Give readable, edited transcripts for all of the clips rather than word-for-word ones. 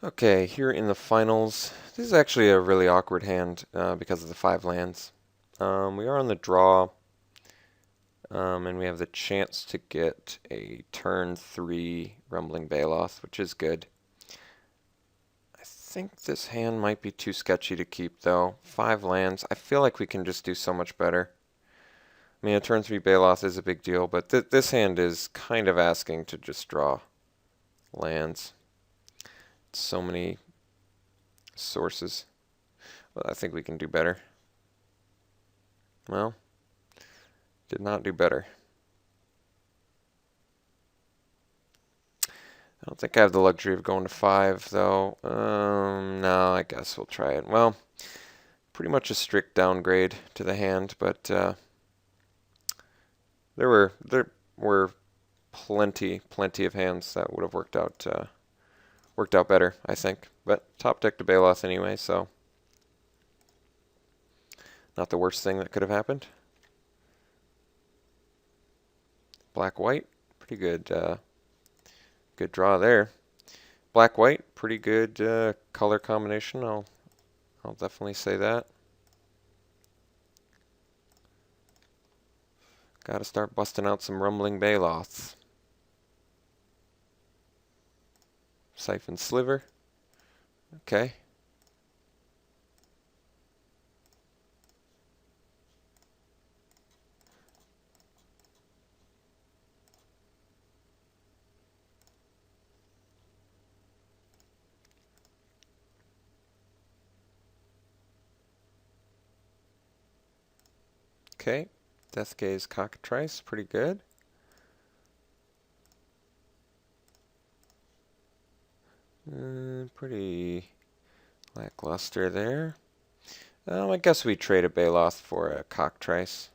Okay, here in the finals, this is actually a really awkward hand because of the 5 lands. We are on the draw, and we have the chance to get a turn 3 Rumbling Baloth, which is good. I think this hand might be too sketchy to keep, though. 5 lands, I feel like we can just do so much better. I mean, a turn 3 Baloth is a big deal, but this hand is kind of asking to just draw lands. So many sources. Well, I think we can do better. Well, did not do better. I don't think I have the luxury of going to 5, though. No, I guess we'll try it. Well, pretty much a strict downgrade to the hand, but there were plenty of hands that would have worked out better, I think. But top deck to Baloth anyway, so not the worst thing that could have happened. Black-white, pretty good. Good draw there. Black-white, pretty good color combination. I'll definitely say that. Gotta start busting out some Rumbling Baloths. Siphon Sliver. Okay. Okay. Death Gaze Cockatrice, pretty good. Pretty lackluster there. I guess we trade a Baloth for a Cockatrice.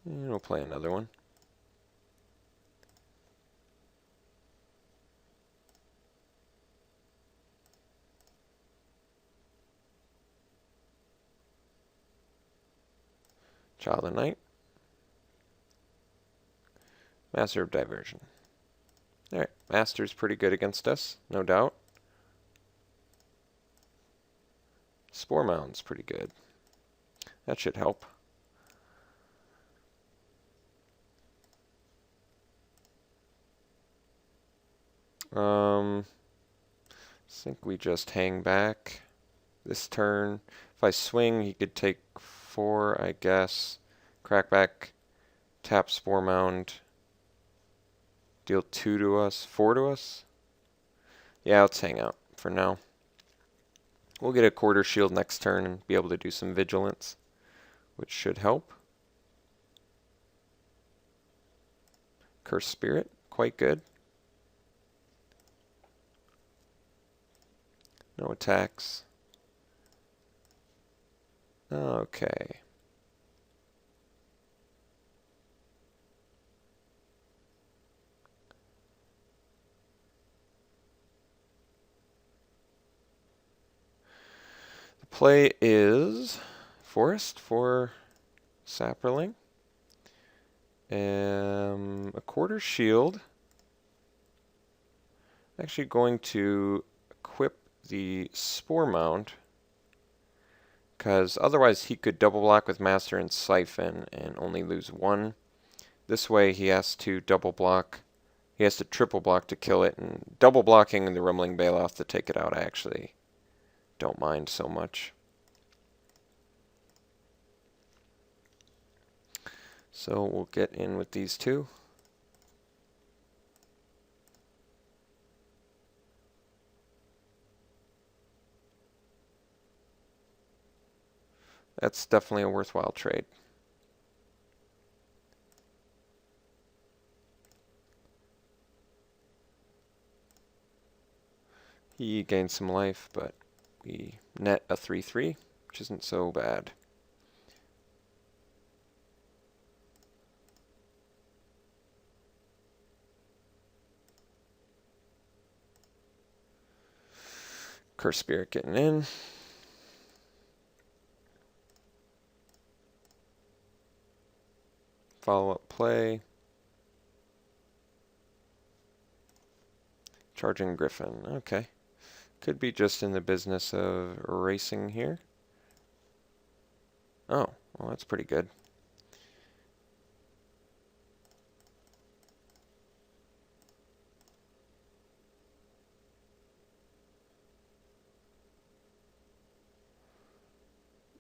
And we'll play another one. Child of Night. Master of Diversion. Alright, Master's pretty good against us, no doubt. Spore Mound's pretty good. That should help. I think we just hang back this turn. If I swing, he could take 4, I guess. Crackback, tap Spore Mound, deal 2 to us, 4 to us. Yeah, let's hang out for now. We'll get a quarter shield next turn and be able to do some vigilance, which should help. Curse Spirit, quite good. No attacks. Okay. The play is Forest for Saproling. A quarter shield. I'm actually going to equip the Spore Mound, because otherwise he could double block with Master and Siphon and only lose 1. This way he has to double block. He has to triple block to kill it, and double blocking the Rumbling Baloth to take it out I actually don't mind so much. So we'll get in with these two. That's definitely a worthwhile trade. He gains some life, but we net a 3/3, which isn't so bad. Curse Spirit getting in. follow-up play. Charging Griffin. Okay. Could be just in the business of racing here. Oh, well, that's pretty good.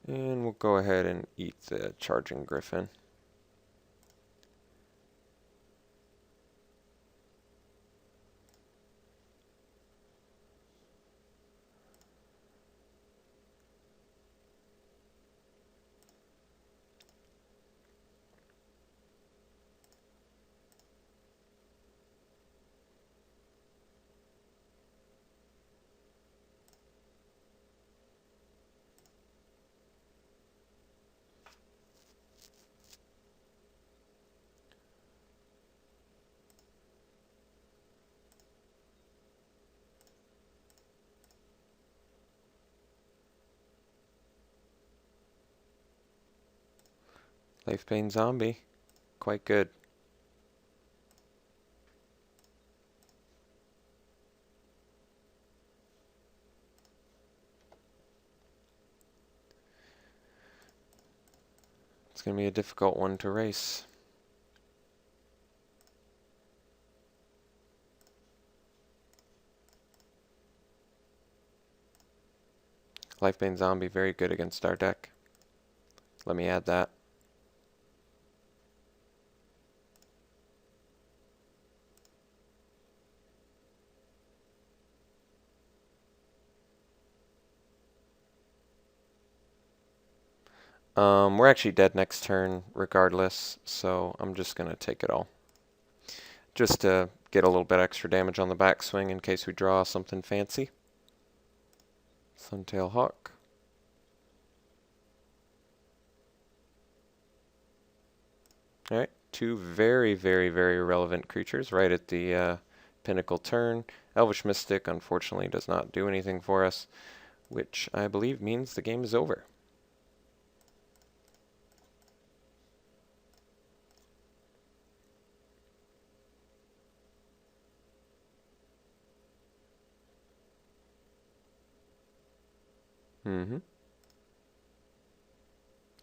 And we'll go ahead and eat the Charging Griffin. Life Pain Zombie. Quite good. It's going to be a difficult one to race. Lifebane Zombie, very good against our deck. Let me add that. We're actually dead next turn regardless, so I'm just going to take it all. Just to get a little bit extra damage on the backswing in case we draw something fancy. Suntail Hawk. Alright, two very, very, very relevant creatures right at the pinnacle turn. Elvish Mystic unfortunately does not do anything for us, which I believe means the game is over.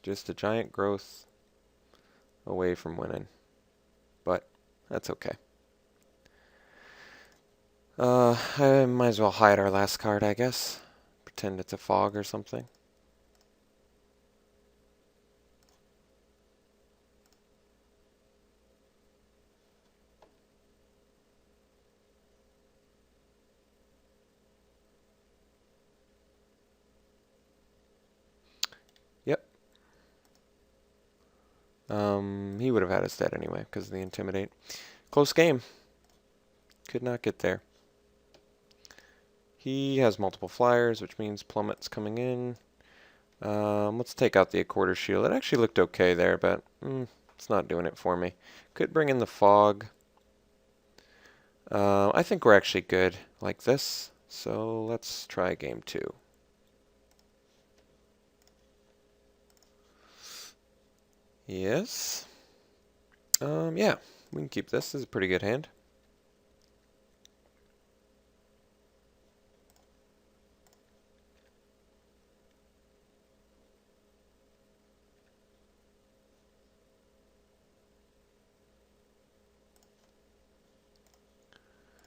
Just a giant growth away from winning. But that's okay. I might as well hide our last card, I guess. Pretend it's a fog or something. Yep. He would have had us dead anyway because of the Intimidate. Close game. Could not get there. He has multiple flyers, which means Plummet's coming in. Let's take out the Accorder Shield. It actually looked okay there, but it's not doing it for me. Could bring in the Fog. I think we're actually good like this, so let's try game 2. Yes. Yeah, we can keep this. This is a pretty good hand.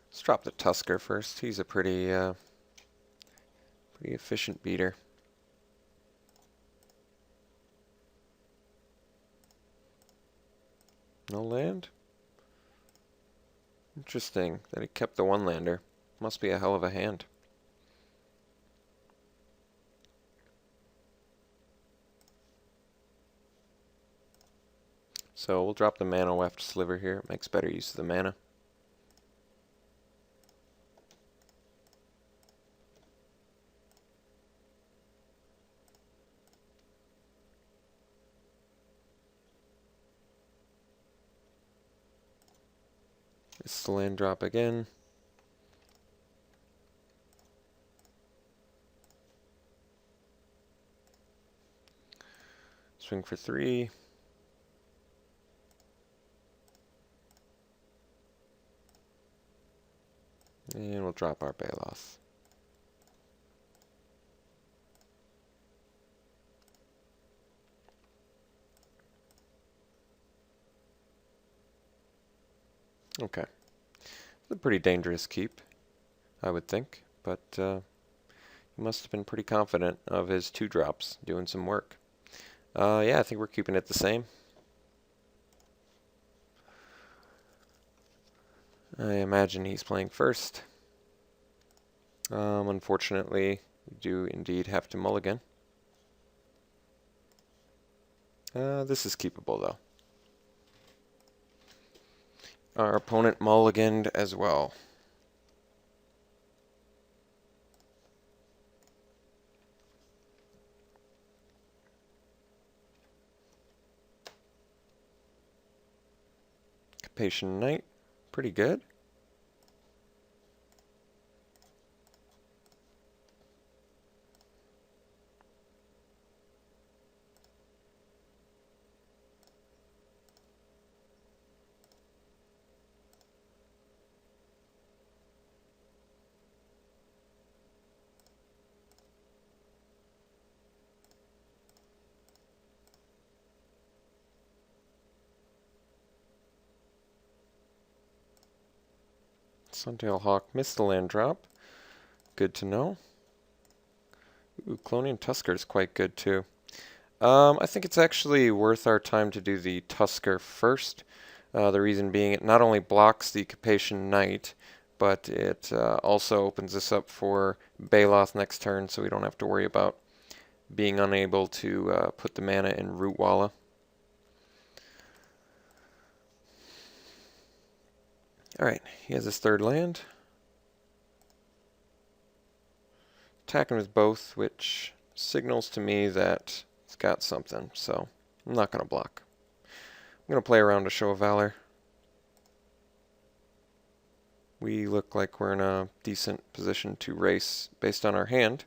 Let's drop the Tusker first. He's a pretty efficient beater. No land? Interesting that he kept the one lander. Must be a hell of a hand. So we'll drop the mana weft sliver here. It makes better use of the mana. This is the land drop again. Swing for 3. And we'll drop our Balos. Okay. It's a pretty dangerous keep, I would think, but he must have been pretty confident of his 2 drops doing some work. Yeah, I think we're keeping it the same. I imagine he's playing first. Unfortunately, we do indeed have to mulligan. This is keepable, though. Our opponent mulliganed as well. Capation Knight, pretty good. Suntail Hawk missed the land drop. Good to know. Ooh, Clonian Tusker is quite good too. I think it's actually worth our time to do the Tusker first. The reason being it not only blocks the Capation Knight, but it also opens us up for Baloth next turn, so we don't have to worry about being unable to put the mana in Root Walla. Alright, he has his 3rd land. Attacking with both, which signals to me that it's got something, so I'm not going to block. I'm going to play around a Show of Valor. We look like we're in a decent position to race based on our hand,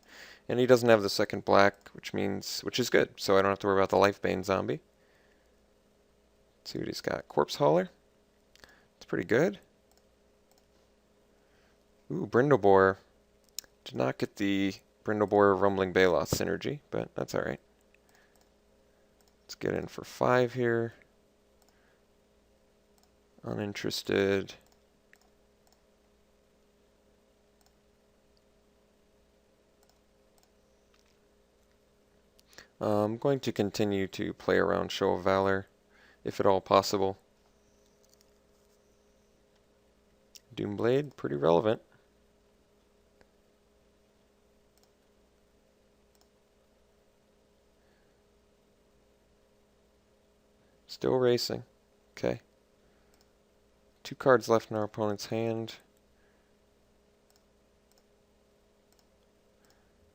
and he doesn't have the 2nd black, which is good, so I don't have to worry about the Lifebane zombie. Let's see what he's got. Corpse Hauler. It's pretty good. Ooh, Brindleboar. Did not get the Brindleboar Rumbling Baloth synergy, but that's alright. Let's get in for 5 here. Uninterested. I'm going to continue to play around Show of Valor, if at all possible. Doomblade, pretty relevant. Still racing. Okay. 2 cards left in our opponent's hand.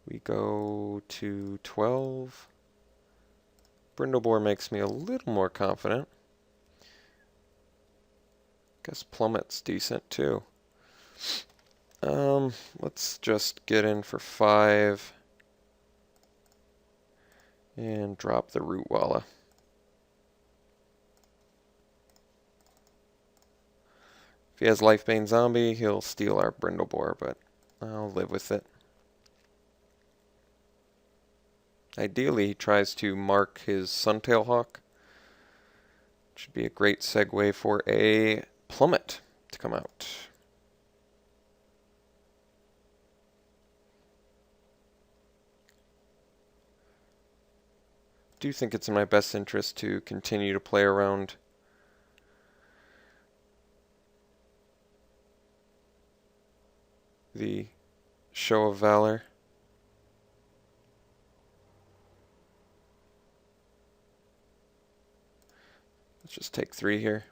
We go to 12. Brindleboar makes me a little more confident. Guess Plummet's decent too. Let's just get in for 5 and drop the Root Walla. If he has Lifebane Zombie, he'll steal our Brindleboar, but I'll live with it. Ideally, he tries to mark his Suntail Hawk. Should be a great segue for a Plummet to come out. Do think it's in my best interest to continue to play around the Show of Valor. Let's just take 3 here.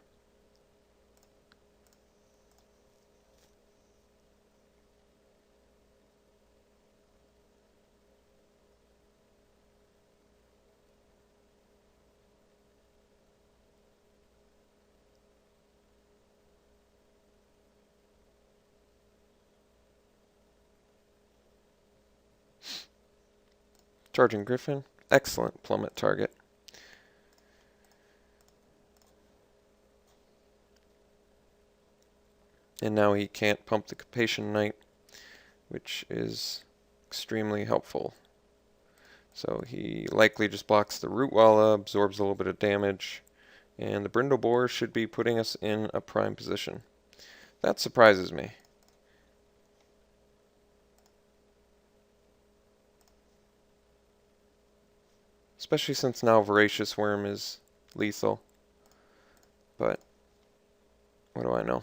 Charging Griffin. Excellent Plummet target. And now he can't pump the Capation Knight, which is extremely helpful. So he likely just blocks the Rootwalla, absorbs a little bit of damage, and the Brindle Boar should be putting us in a prime position. That surprises me. Especially since now Voracious Worm is lethal. But what do I know?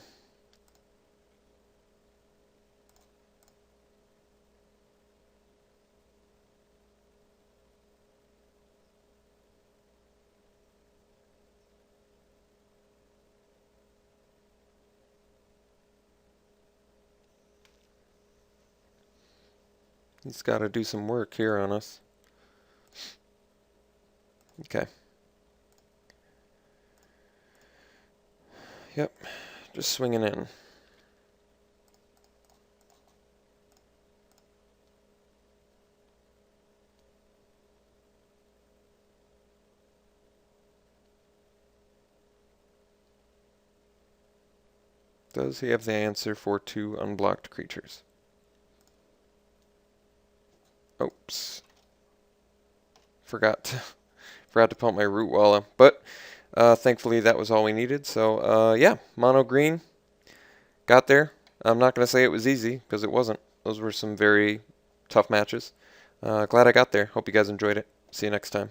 He's got to do some work here on us. Okay. Yep, just swinging in. Does he have the answer for 2 unblocked creatures? Oops. Forgot to pump my Rootwalla. But thankfully that was all we needed. So yeah, mono green got there. I'm not going to say it was easy, because it wasn't. Those were some very tough matches. Glad I got there. Hope you guys enjoyed it. See you next time.